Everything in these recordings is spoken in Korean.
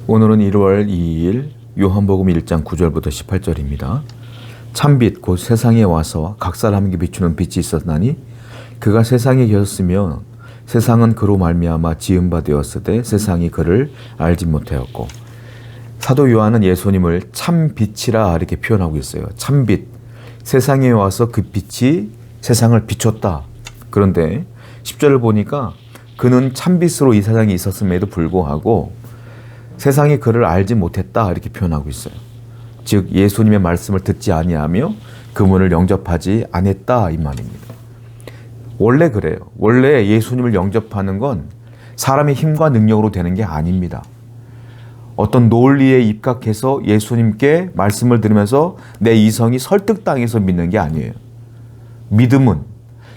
오늘은 1월 2일 요한복음 1장 9절부터 18절입니다. 참빛 곧 세상에 와서 각 사람에게 비추는 빛이 있었나니 그가 세상에 계셨으면 세상은 그로 말미암아 지은 바 되었으되 세상이 그를 알지 못하였고, 사도 요한은 예수님을 참빛이라 이렇게 표현하고 있어요. 참빛, 세상에 와서 그 빛이 세상을 비췄다. 그런데 10절을 보니까 그는 참빛으로 이 세상에 있었음에도 불구하고 세상이 그를 알지 못했다 이렇게 표현하고 있어요. 즉 예수님의 말씀을 듣지 아니하며 그분을 영접하지 않았다 이 말입니다. 원래 그래요. 원래 예수님을 영접하는 건 사람의 힘과 능력으로 되는 게 아닙니다. 어떤 논리에 입각해서 예수님께 말씀을 들으면서 내 이성이 설득당해서 믿는 게 아니에요. 믿음은,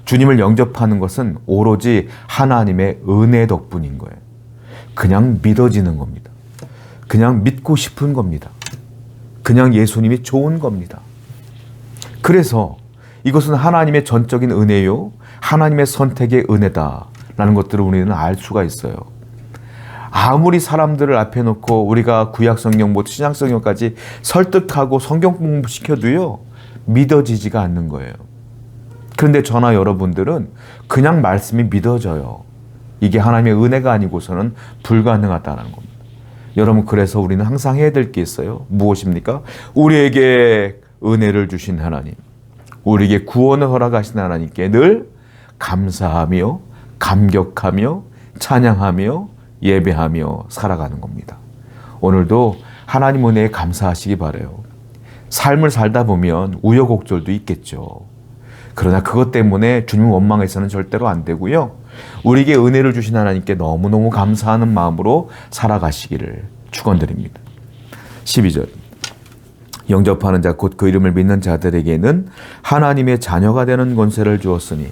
주님을 영접하는 것은 오로지 하나님의 은혜 덕분인 거예요. 그냥 믿어지는 겁니다. 그냥 믿고 싶은 겁니다. 그냥 예수님이 좋은 겁니다. 그래서 이것은 하나님의 전적인 은혜요, 하나님의 선택의 은혜다라는 것들을 우리는 알 수가 있어요. 아무리 사람들을 앞에 놓고 우리가 구약성경부터 신약성경까지 설득하고 성경 공부시켜도요, 믿어지지가 않는 거예요. 그런데 저나 여러분들은 그냥 말씀이 믿어져요. 이게 하나님의 은혜가 아니고서는 불가능하다는 겁니다. 여러분, 그래서 우리는 항상 해야 될 게 있어요. 무엇입니까? 우리에게 은혜를 주신 하나님, 우리에게 구원을 허락하신 하나님께 늘 감사하며 감격하며 찬양하며 예배하며 살아가는 겁니다. 오늘도 하나님 은혜에 감사하시기 바라요. 삶을 살다 보면 우여곡절도 있겠죠. 그러나 그것 때문에 주님 원망해서는 절대로 안 되고요. 우리에게 은혜를 주신 하나님께 너무너무 감사하는 마음으로 살아가시기를 축원드립니다. 12절. 영접하는 자 곧 그 이름을 믿는 자들에게는 하나님의 자녀가 되는 권세를 주었으니,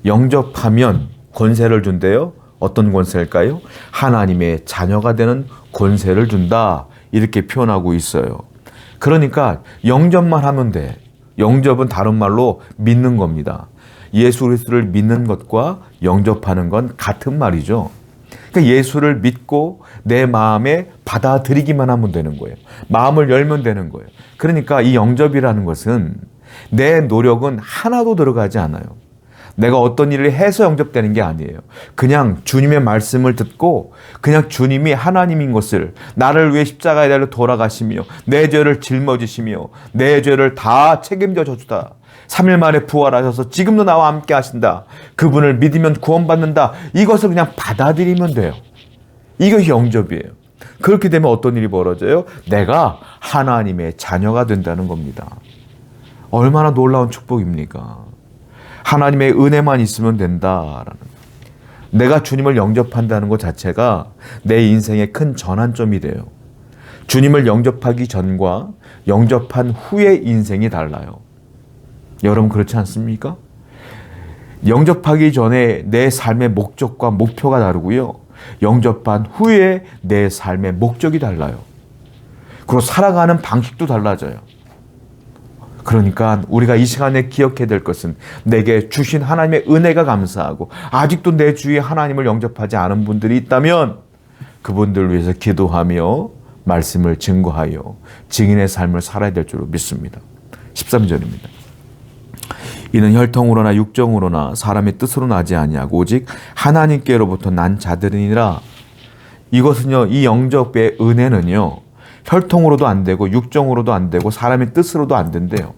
영접하면 권세를 준대요. 어떤 권세일까요? 하나님의 자녀가 되는 권세를 준다 이렇게 표현하고 있어요. 그러니까 영접만 하면 돼. 영접은 다른 말로 믿는 겁니다. 예수 그리스도를 믿는 것과 영접하는 건 같은 말이죠. 그러니까 예수를 믿고 내 마음에 받아들이기만 하면 되는 거예요. 마음을 열면 되는 거예요. 그러니까 이 영접이라는 것은 내 노력은 하나도 들어가지 않아요. 내가 어떤 일을 해서 영접되는 게 아니에요. 그냥 주님의 말씀을 듣고 그냥 주님이 하나님인 것을, 나를 위해 십자가에 달려 돌아가시며 내 죄를 짊어지시며 내 죄를 다 책임져 주다, 3일 만에 부활하셔서 지금도 나와 함께 하신다, 그분을 믿으면 구원받는다, 이것을 그냥 받아들이면 돼요. 이것이 영접이에요. 그렇게 되면 어떤 일이 벌어져요? 내가 하나님의 자녀가 된다는 겁니다. 얼마나 놀라운 축복입니까? 하나님의 은혜만 있으면 된다라는, 내가 주님을 영접한다는 것 자체가 내 인생의 큰 전환점이 돼요. 주님을 영접하기 전과 영접한 후의 인생이 달라요. 여러분 그렇지 않습니까? 영접하기 전에 내 삶의 목적과 목표가 다르고요, 영접한 후에 내 삶의 목적이 달라요. 그리고 살아가는 방식도 달라져요. 그러니까 우리가 이 시간에 기억해야 될 것은 내게 주신 하나님의 은혜가 감사하고, 아직도 내 주위에 하나님을 영접하지 않은 분들이 있다면 그분들을 위해서 기도하며 말씀을 증거하여 증인의 삶을 살아야 될 줄로 믿습니다. 13절입니다. 이는 혈통으로나 육정으로나 사람의 뜻으로 나지 아니하고 오직 하나님께로부터 난 자들이니라. 이것은요, 이 영접의 은혜는요, 혈통으로도 안 되고 육정으로도 안 되고 사람의 뜻으로도 안 된대요.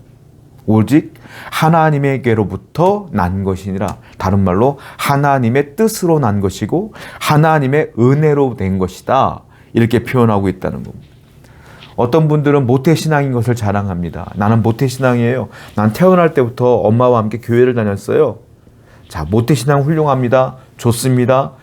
오직 하나님에게로부터 난 것이니라. 다른 말로 하나님의 뜻으로 난 것이고 하나님의 은혜로 된 것이다, 이렇게 표현하고 있다는 겁니다. 어떤 분들은 모태신앙인 것을 자랑합니다. 나는 모태신앙이에요. 난 태어날 때부터 엄마와 함께 교회를 다녔어요. 자, 모태신앙 훌륭합니다. 좋습니다.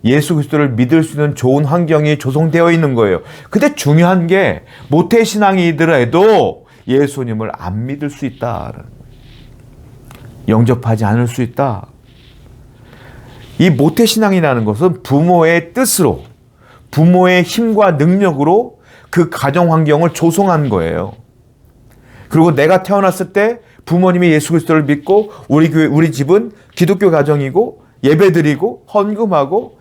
예수 그리스도를 믿을 수 있는 좋은 환경이 조성되어 있는 거예요. 근데 중요한 게 모태신앙이더라도 예수님을 안 믿을 수 있다, 영접하지 않을 수 있다. 이 모태신앙이라는 것은 부모의 뜻으로, 부모의 힘과 능력으로 그 가정 환경을 조성한 거예요. 그리고 내가 태어났을 때 부모님이 예수 그리스도를 믿고 우리 집은 기독교 가정이고 예배드리고 헌금하고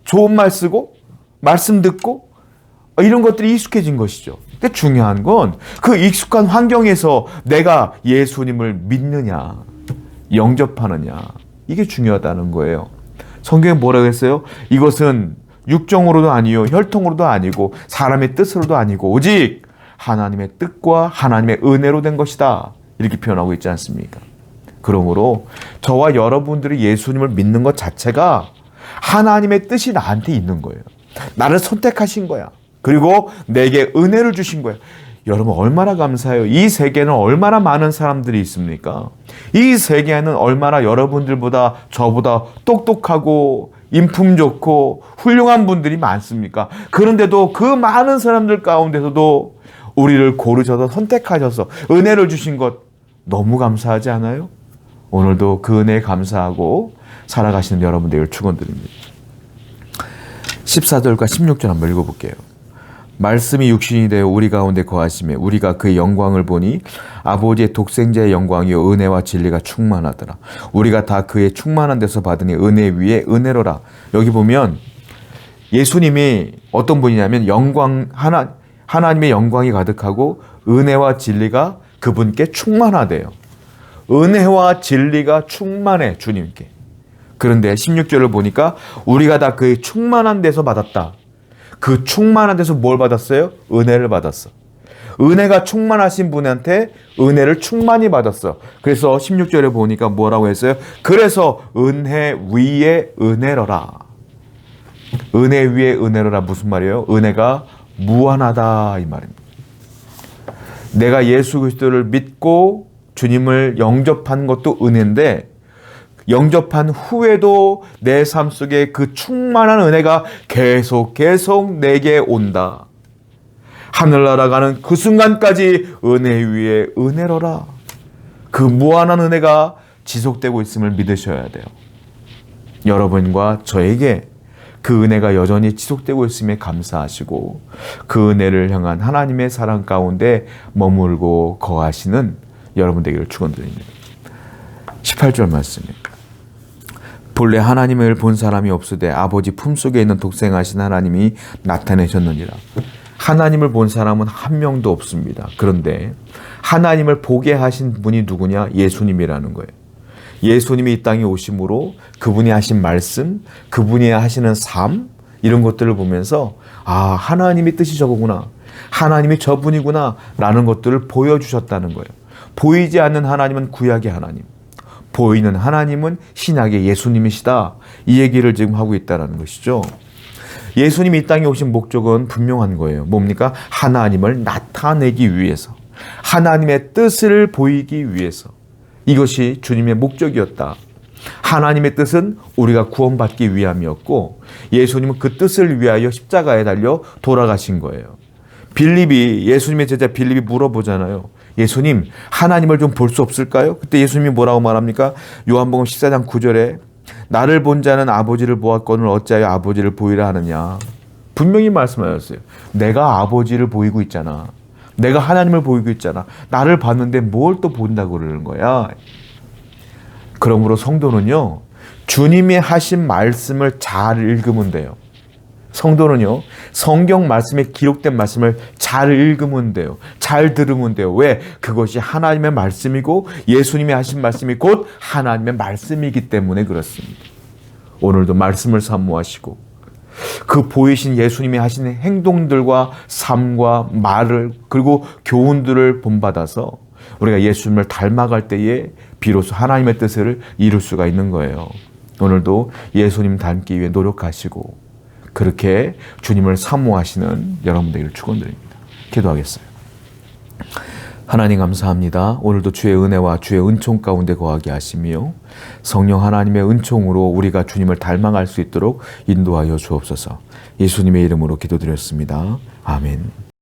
좋은 말 쓰고 말씀 듣고 이런 것들이 익숙해진 것이죠. 근데 중요한 건 그 익숙한 환경에서 내가 예수님을 믿느냐, 영접하느냐, 이게 중요하다는 거예요. 성경에 뭐라고 했어요? 이것은 육정으로도 아니요, 혈통으로도 아니고 사람의 뜻으로도 아니고 오직 하나님의 뜻과 하나님의 은혜로 된 것이다. 이렇게 표현하고 있지 않습니까? 그러므로 저와 여러분들이 예수님을 믿는 것 자체가 하나님의 뜻이 나한테 있는 거예요. 나를 선택하신 거야. 그리고 내게 은혜를 주신 거예요. 여러분 얼마나 감사해요. 이 세계는 얼마나 많은 사람들이 있습니까? 이 세계에는 얼마나 여러분들보다 저보다 똑똑하고 인품 좋고 훌륭한 분들이 많습니까? 그런데도 그 많은 사람들 가운데서도 우리를 고르셔서 선택하셔서 은혜를 주신 것 너무 감사하지 않아요? 오늘도 그 은혜에 감사하고 살아가시는 여러분 되기를 축원드립니다. 14절과 16절 한번 읽어볼게요. 말씀이 육신이 되어 우리 가운데 거하심에 우리가 그의 영광을 보니 아버지의 독생자의 영광이요 은혜와 진리가 충만하더라. 우리가 다 그의 충만한 데서 받으니 은혜 위에 은혜로라. 여기 보면 예수님이 어떤 분이냐면 하나님의 영광이 가득하고 은혜와 진리가 그분께 충만하대요. 은혜와 진리가 충만해 주님께. 그런데 16절을 보니까 우리가 다 그의 충만한 데서 받았다. 그 충만한 데서 뭘 받았어요? 은혜를 받았어. 은혜가 충만하신 분한테 은혜를 충만히 받았어. 그래서 16절에 보니까 뭐라고 했어요? 그래서 은혜 위에 은혜로라. 은혜 위에 은혜로라 무슨 말이에요? 은혜가 무한하다 이 말입니다. 내가 예수 그리스도를 믿고 주님을 영접한 것도 은혜인데 영접한 후에도 내 삶 속에 그 충만한 은혜가 계속 내게 온다. 하늘나라 가는 그 순간까지 은혜 위에 은혜로라. 그 무한한 은혜가 지속되고 있음을 믿으셔야 돼요. 여러분과 저에게 그 은혜가 여전히 지속되고 있음에 감사하시고 그 은혜를 향한 하나님의 사랑 가운데 머물고 거하시는 여러분 되기를 축원드립니다. 18절 말씀입니다. 본래 하나님을 본 사람이 없으되 아버지 품속에 있는 독생하신 하나님이 나타내셨느니라. 하나님을 본 사람은 한 명도 없습니다. 그런데 하나님을 보게 하신 분이 누구냐? 예수님이라는 거예요. 예수님이 이 땅에 오심으로 그분이 하신 말씀, 그분이 하시는 삶 이런 것들을 보면서 아, 하나님의 뜻이 저거구나. 하나님이 저분이구나 라는 것들을 보여주셨다는 거예요. 보이지 않는 하나님은 구약의 하나님, 보이는 하나님은 신약의 예수님이시다. 이 얘기를 지금 하고 있다는 것이죠. 예수님이 이 땅에 오신 목적은 분명한 거예요. 뭡니까? 하나님을 나타내기 위해서, 하나님의 뜻을 보이기 위해서. 이것이 주님의 목적이었다. 하나님의 뜻은 우리가 구원받기 위함이었고 예수님은 그 뜻을 위하여 십자가에 달려 돌아가신 거예요. 빌립이, 예수님의 제자 빌립이 물어보잖아요. 예수님, 하나님을 좀 볼 수 없을까요? 그때 예수님이 뭐라고 말합니까? 요한복음 14장 9절에 나를 본 자는 아버지를 보았거늘 어찌하여 아버지를 보이라 하느냐. 분명히 말씀하셨어요. 내가 아버지를 보이고 있잖아. 내가 하나님을 보이고 있잖아. 나를 봤는데 뭘 또 본다고 그러는 거야. 그러므로 성도는요, 주님이 하신 말씀을 잘 읽으면 돼요. 성도는요, 성경 말씀에 기록된 말씀을 잘 읽으면 돼요. 잘 들으면 돼요. 왜? 그것이 하나님의 말씀이고 예수님이 하신 말씀이 곧 하나님의 말씀이기 때문에 그렇습니다. 오늘도 말씀을 사모하시고 그 보이신 예수님이 하시는 행동들과 삶과 말을 그리고 교훈들을 본받아서 우리가 예수님을 닮아갈 때에 비로소 하나님의 뜻을 이룰 수가 있는 거예요. 오늘도 예수님 닮기 위해 노력하시고 그렇게 주님을 사모하시는 여러분 되기를 축원드립니다. 기도하겠어요. 하나님 감사합니다. 오늘도 주의 은혜와 주의 은총 가운데 거하게 하시며 성령 하나님의 은총으로 우리가 주님을 닮아갈 수 있도록 인도하여 주옵소서. 예수님의 이름으로 기도드렸습니다. 아멘.